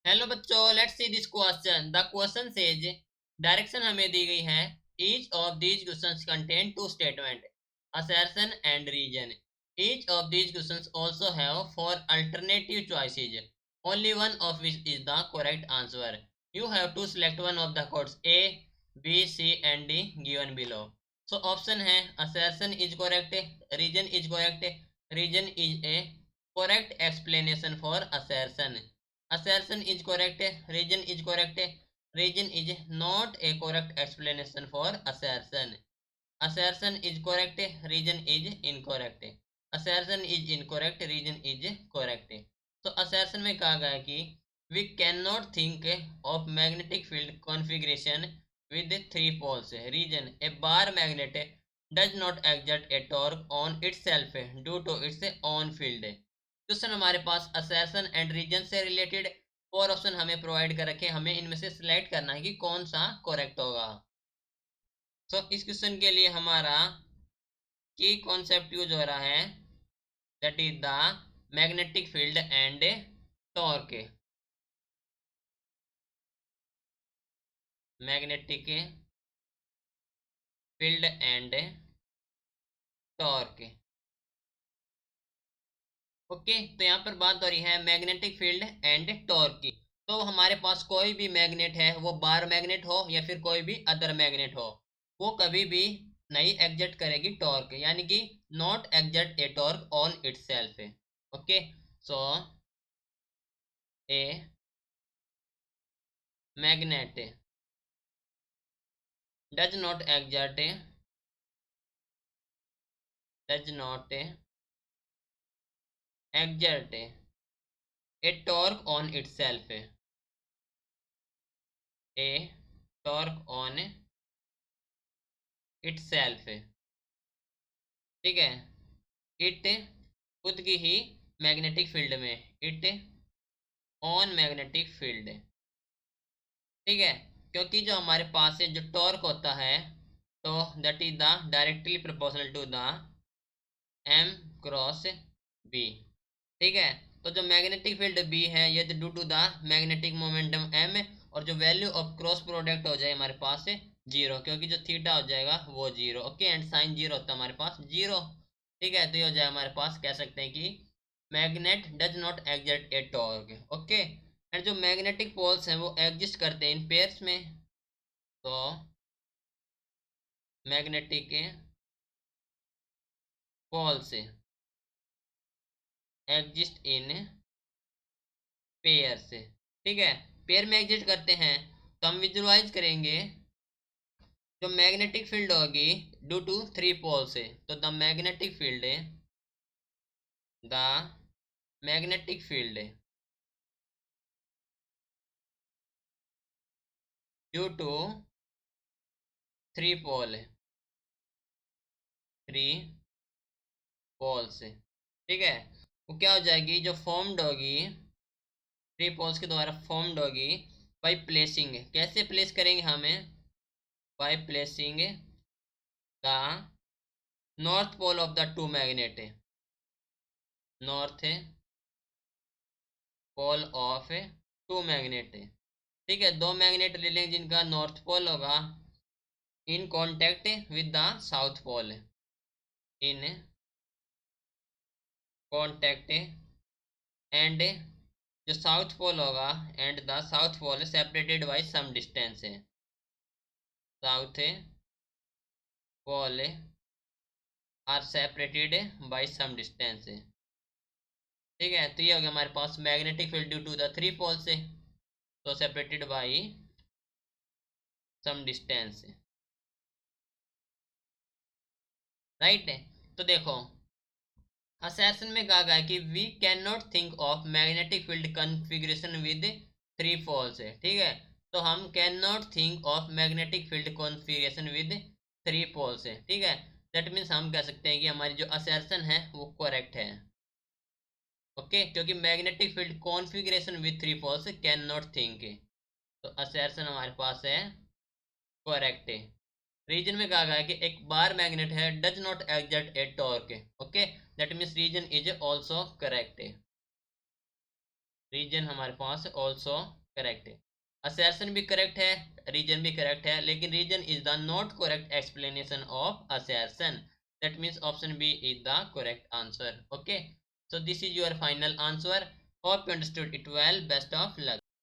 Hello बच्चों, let's see this question. The question says, direction हमें दी गई है। Each of these questions contain two statement, assertion and reason. Each of these questions also have four alternative choices, only one of which is the correct answer. You have to select one of the codes A, B, C and D given below. So option है assertion is correct, reason is correct, reason is a correct explanation for assertion. Assertion is correct, reason is correct, reason is not a correct explanation for assertion. Assertion is correct, reason is incorrect. Assertion is incorrect, reason is correct. तो assertion में कहा गया कि we cannot think of magnetic field configuration with three poles. Reason, a bar magnet does not exert a torque on itself due to its own field. Question हमारे पास assertion and reason से related four option हमें provide कर रखे, हमें इनमें से select करना है कि कौन सा करेक्ट होगा। तो इस क्वेश्चन के लिए हमारा की कॉन्सेप्ट यूज हो रहा है, that is the magnetic field and torque. Magnetic field and torque. Okay, तो यहाँ पर बात हो रही है मैग्नेटिक फील्ड एंड टॉर्क की। तो हमारे पास कोई भी मैग्नेट है, वो बार मैग्नेट हो या फिर कोई भी अदर मैग्नेट हो, वो कभी भी नहीं एग्जर्ट करेगी टॉर्क, यानी कि not exert a torque on itself. Okay, so A magnet does not exert a torque on itself, a torque on itself। ठीक है, इट खुद की ही मैग्नेटिक फील्ड में, इट ऑन मैग्नेटिक फील्ड। ठीक है, क्योंकि जो हमारे पास है जो टॉर्क होता है, तो that is the directly proportional to the M cross B. ठीक है, तो जो मैग्नेटिक फील्ड बी है ये due to the magnetic momentum M, और जो वैल्यू ऑफ क्रॉस प्रोडक्ट हो जाए हमारे पास जीरो, क्योंकि जो थीटा हो जाएगा वो zero. Okay, and sine zero होता है हमारे पास जीरो। ठीक है, तो ये हो जाए हमारे पास, कह सकते हैं कि magnet does not exert a torque. Okay, and जो मैग्नेटिक पोल्स हैं वो एग्जिस्ट करते हैं इन पेयर्स में। तो magnetic poles exist in pair से। ठीक है, पेयर में एग्जिस्ट करते हैं, तो हम विजुअलाइज करेंगे जो मैग्नेटिक फील्ड होगी ड्यू टू थ्री पोल से। तो the magnetic field due to three pole, three pole से। ठीक है, वो क्या हो जाएगी, जो फॉर्म्ड होगी थ्री पोल्स के द्वारा फॉर्म्ड होगी बाई प्लेसिंग। कैसे प्लेस करेंगे हमें, by placing the north pole of the two magnet, north pole of two magnet. ठीक है, दो मैग्नेट ले लेंगे जिनका नॉर्थ पोल होगा in contact with the south pole, in contact, and जो साउथ पोल होगा and the south pole separated by some distance है, south pole are separated by some distance. ठीक है, तो ये हो गया हमारे पास magnetic field due to the three pole से, तो separated by some distance. Right है, तो देखो असर्शन में कहा गया कि we can not think of magnetic field configuration with three poles है। ठीक है, तो हम can not think of magnetic field configuration with three poles है। ठीक है, दैट मीन्स हम कह सकते हैं कि हमारी जो असर्शन है वो करेक्ट है। ओके, क्योंकि magnetic field configuration with three poles can not think, तो असर्शन हमारे पास है करेक्ट है। रीजन में कहा गया है कि एक बार मैग्नेट है does not exert a torque. Okay, that means reason is also correct. Reason हमारे पास ऑल्सो करेक्ट है। असर्शन भी करेक्ट है, रीजन भी करेक्ट है, लेकिन reason is the not correct explanation of assertion. That means option B is the correct answer. Okay, so this is your final answer. Hope you understood it well. Best of luck.